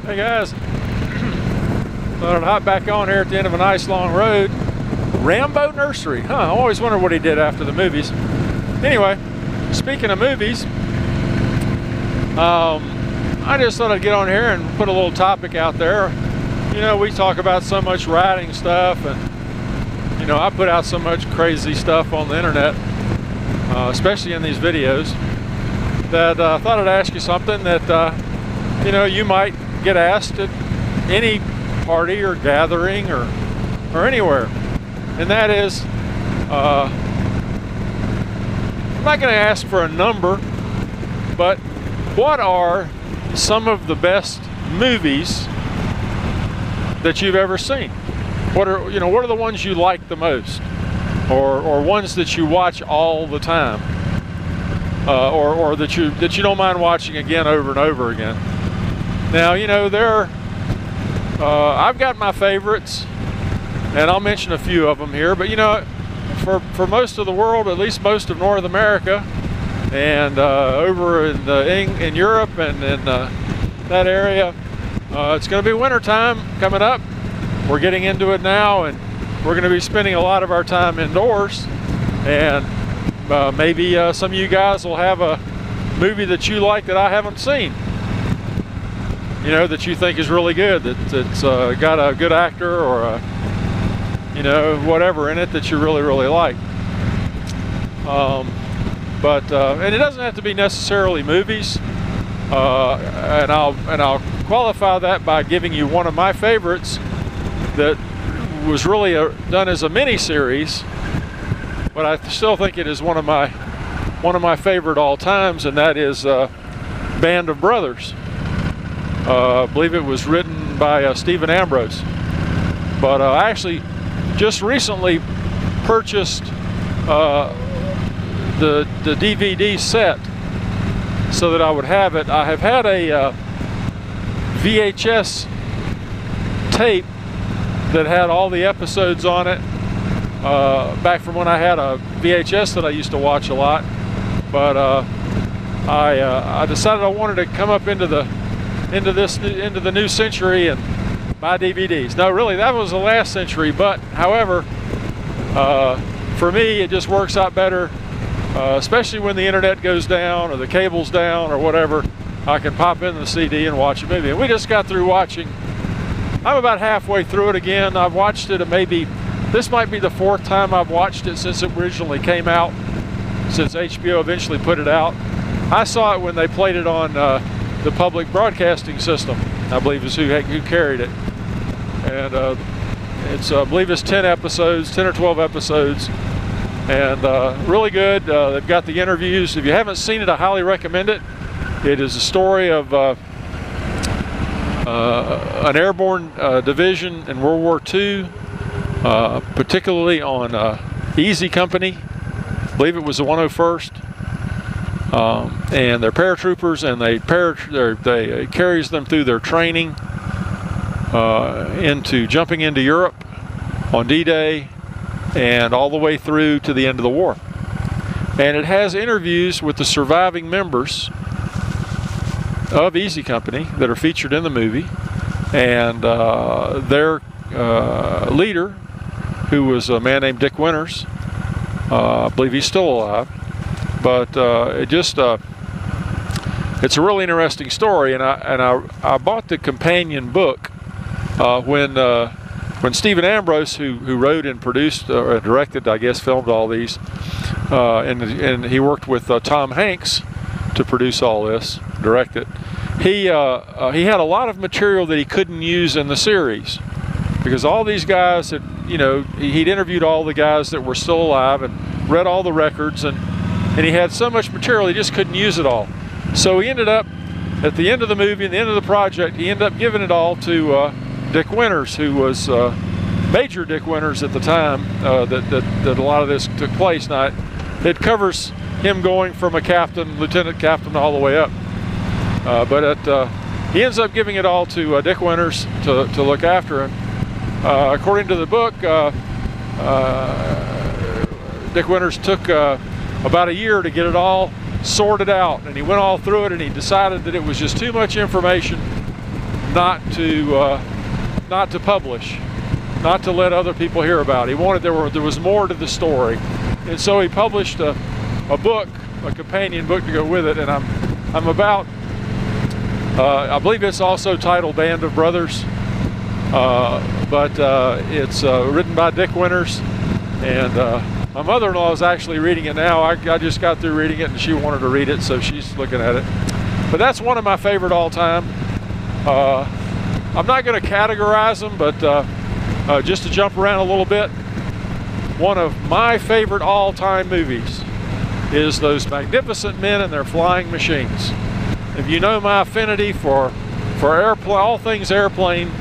Hey guys, thought I'd hop back on here at the end of a nice long road. Rambo Nursery, huh? I always wondered what he did after the movies. Anyway, speaking of movies, I just thought I'd get on here and put a little topic out there. You know, we talk about so much writing stuff, and you know, I put out so much crazy stuff on the internet, especially in these videos, that I thought I'd ask you something that you know, you might get asked at any party or gathering or anywhere, and that is, I'm not going to ask for a number, but what are some of the best movies that you've ever seen? What are the ones you like the most, or ones that you watch all the time, or that you don't mind watching again over and over again? Now, you know, I've got my favorites, and I'll mention a few of them here, but you know, for most of the world, at least most of North America, and over in Europe and in that area, it's going to be winter time coming up. We're getting into it now, and we're going to be spending a lot of our time indoors, and maybe some of you guys will have a movie that you like that I haven't seen, you know, that you think is really good, that's got a good actor or a, you know, whatever in it that you really like. And it doesn't have to be necessarily movies, and I'll qualify that by giving you one of my favorites that was really done as a mini-series, but I still think it is one of my favorite all times, and that is Band of Brothers. I believe it was written by Stephen Ambrose, but I actually just recently purchased the DVD set so that I would have it. I have had a VHS tape that had all the episodes on it back from when I had a VHS that I used to watch a lot, but I decided I wanted to come up into the new century and buy DVDs. No, really, that was the last century, but however, for me it just works out better, especially when the internet goes down or the cable's down or whatever. I can pop in the CD and watch a movie. And we just got through watching, I'm about halfway through it again. I've watched it this might be the fourth time I've watched it since it originally came out, since HBO eventually put it out. I saw it when they played it on the public broadcasting system, I believe is who carried it. And I believe it's 10 or 12 episodes, and really good. They've got the interviews. If you haven't seen it, I highly recommend it. It is a story of an airborne division in World War II, particularly on Easy Company. I believe it was the 101st. And they're paratroopers, and they carries them through their training into jumping into Europe on D-Day and all the way through to the end of the war. And it has interviews with the surviving members of Easy Company that are featured in the movie, and their leader, who was a man named Dick Winters. I believe he's still alive. But it's a really interesting story, and I bought the companion book when Stephen Ambrose, who wrote and produced or directed, I guess, filmed all these, and he worked with Tom Hanks to produce all this, direct it. He had a lot of material that he couldn't use in the series, because all these guys had, you know, he'd interviewed all the guys that were still alive and read all the records, and he had so much material he just couldn't use it all. So he ended up, at the end of the movie and the end of the project, he ended up giving it all to Dick Winters, who was Major Dick Winters at the time that a lot of this took place. Now, it covers him going from a captain, lieutenant captain, all the way up. He ends up giving it all to Dick Winters to look after. And according to the book, Dick Winters took about a year to get it all sorted out, and he went all through it, and he decided that it was just too much information not to publish, not to let other people hear about. He wanted there was more to the story, and so he published a book, a companion book to go with it. And I'm about, I believe it's also titled Band of Brothers, but it's written by Dick Winters, and my mother-in-law is actually reading it now. I just got through reading it, and she wanted to read it, so she's looking at it. But that's one of my favorite all-time. I'm not going to categorize them, but just to jump around a little bit, one of my favorite all-time movies is Those Magnificent Men and Their Flying Machines. If you know my affinity for airplane, all things airplane,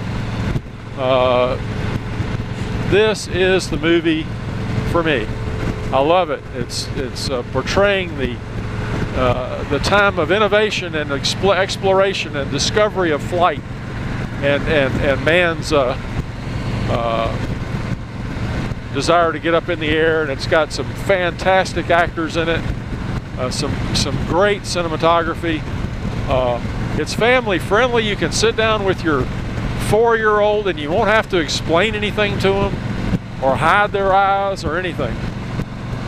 this is the movie for me. I love it. It's portraying the time of innovation and exploration and discovery of flight, and man's desire to get up in the air. And it's got some fantastic actors in it, some great cinematography. It's family friendly. You can sit down with your 4-year-old and you won't have to explain anything to them or hide their eyes or anything.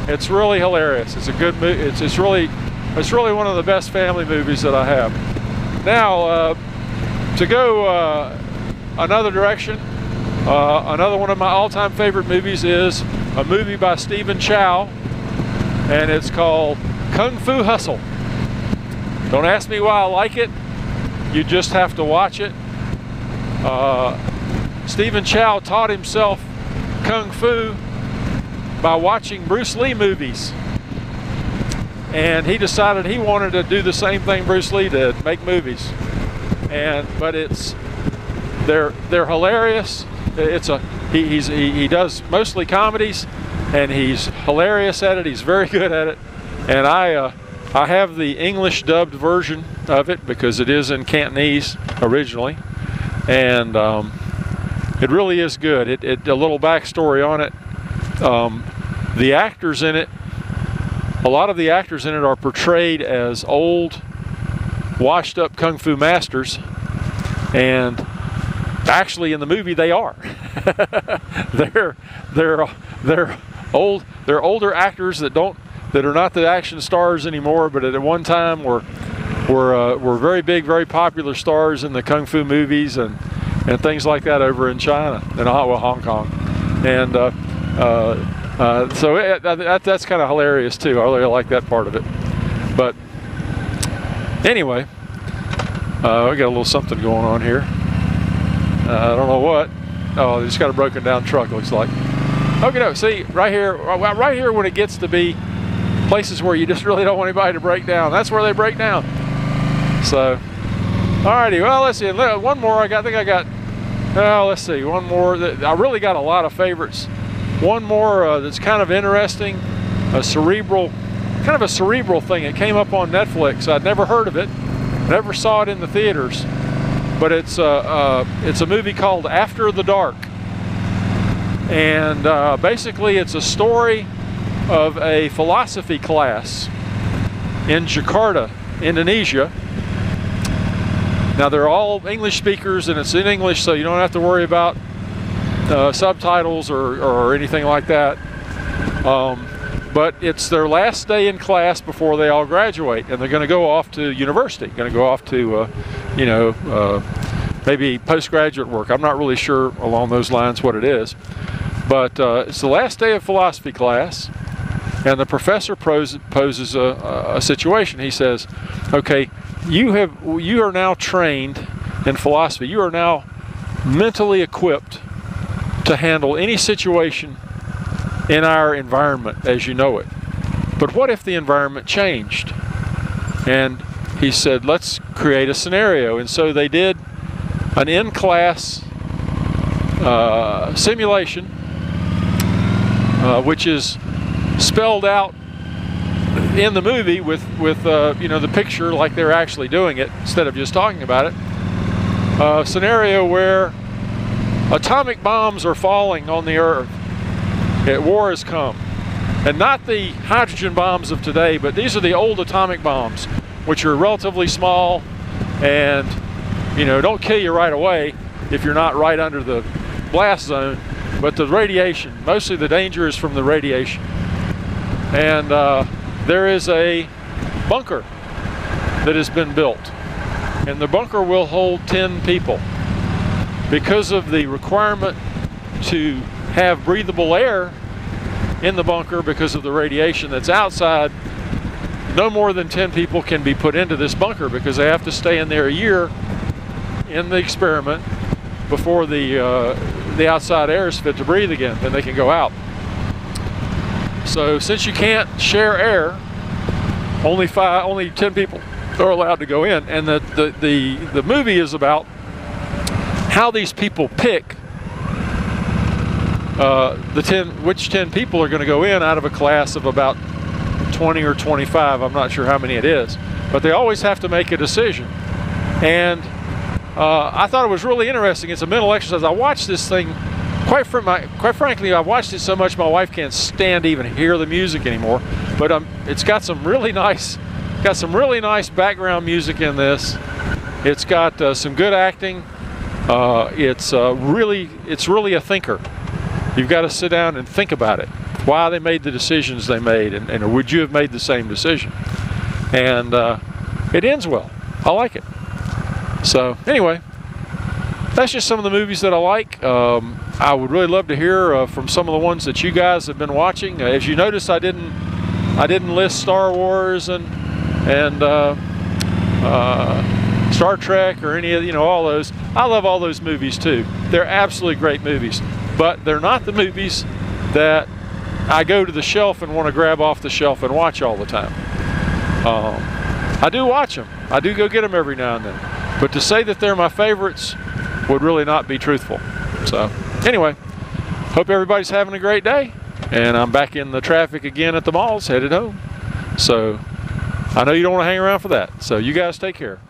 It's really hilarious. It's a good movie. It's really one of the best family movies that I have. Now, to go another direction, another one of my all-time favorite movies is a movie by Stephen Chow, and it's called Kung Fu Hustle. Don't ask me why I like it. You just have to watch it. Stephen Chow taught himself Kung Fu by watching Bruce Lee movies, and he decided he wanted to do the same thing Bruce Lee did, make movies. But they're hilarious. He does mostly comedies, and he's hilarious at it. He's very good at it. And I have the English dubbed version of it because it is in Cantonese originally, and it really is good. A little backstory on it. The actors in it, a lot of the actors in it are portrayed as old, washed up Kung Fu masters, and actually in the movie they are. they're older actors that are not the action stars anymore, but at one time were very big, very popular stars in the Kung Fu movies and things like that over in China and Hong Kong. And so that's kind of hilarious too. I really like that part of it. But anyway, we got a little something going on here. I don't know what. Oh, they just got a broken down truck, looks like. Okay, no, see, right here when it gets to be places where you just really don't want anybody to break down, that's where they break down. So, alrighty, well, let's see, one more I think I got, let's see, one more. I really got a lot of favorites. One more that's kind of interesting, kind of a cerebral thing. It came up on Netflix. I'd never heard of it, never saw it in the theaters, but it's a movie called After the Dark, and basically it's a story of a philosophy class in Jakarta, Indonesia. Now they're all English speakers, and it's in English, so you don't have to worry about subtitles or anything like that. But it's their last day in class before they all graduate, and they're going to go off to university, going to go off to, maybe postgraduate work. I'm not really sure along those lines what it is. But it's the last day of philosophy class, and the professor poses a situation. He says, okay, you are now trained in philosophy. You are now mentally equipped to handle any situation in our environment as you know it. But what if the environment changed? And he said, let's create a scenario. And so they did an in-class simulation, which is spelled out in the movie with the picture like they're actually doing it instead of just talking about it. A scenario where atomic bombs are falling on the earth. War has come. And not the hydrogen bombs of today, but these are the old atomic bombs, which are relatively small and You know, don't kill you right away if you're not right under the blast zone, but the radiation, mostly the danger is from the radiation. And there is a bunker that has been built, and the bunker will hold 10 people. Because of the requirement to have breathable air in the bunker because of the radiation that's outside, no more than 10 people can be put into this bunker because they have to stay in there a year in the experiment before the outside air is fit to breathe again, then they can go out. So since you can't share air, only 10 people are allowed to go in, and the movie is about how these people pick which 10 people are going to go in out of a class of about 20 or 25. I'm not sure how many it is, but they always have to make a decision. And I thought it was really interesting. It's a mental exercise. I watched this thing, quite frankly, I watched it so much my wife can't stand to even hear the music anymore. But it's got some really nice background music in this. It's got some good acting. It's really a thinker. You've got to sit down and think about it, why they made the decisions they made, and would you have made the same decision? And it ends well. I like it. So anyway, that's just some of the movies that I like. I would really love to hear from some of the ones that you guys have been watching. As you notice, I didn't list Star Wars and Star Trek or any of, all those. I love all those movies too. They're absolutely great movies, but they're not the movies that I go to the shelf and want to grab off the shelf and watch all the time. I do watch them. I do go get them every now and then. But to say that they're my favorites would really not be truthful. So anyway, hope everybody's having a great day. And I'm back in the traffic again at the malls, headed home. So I know you don't want to hang around for that. So you guys take care.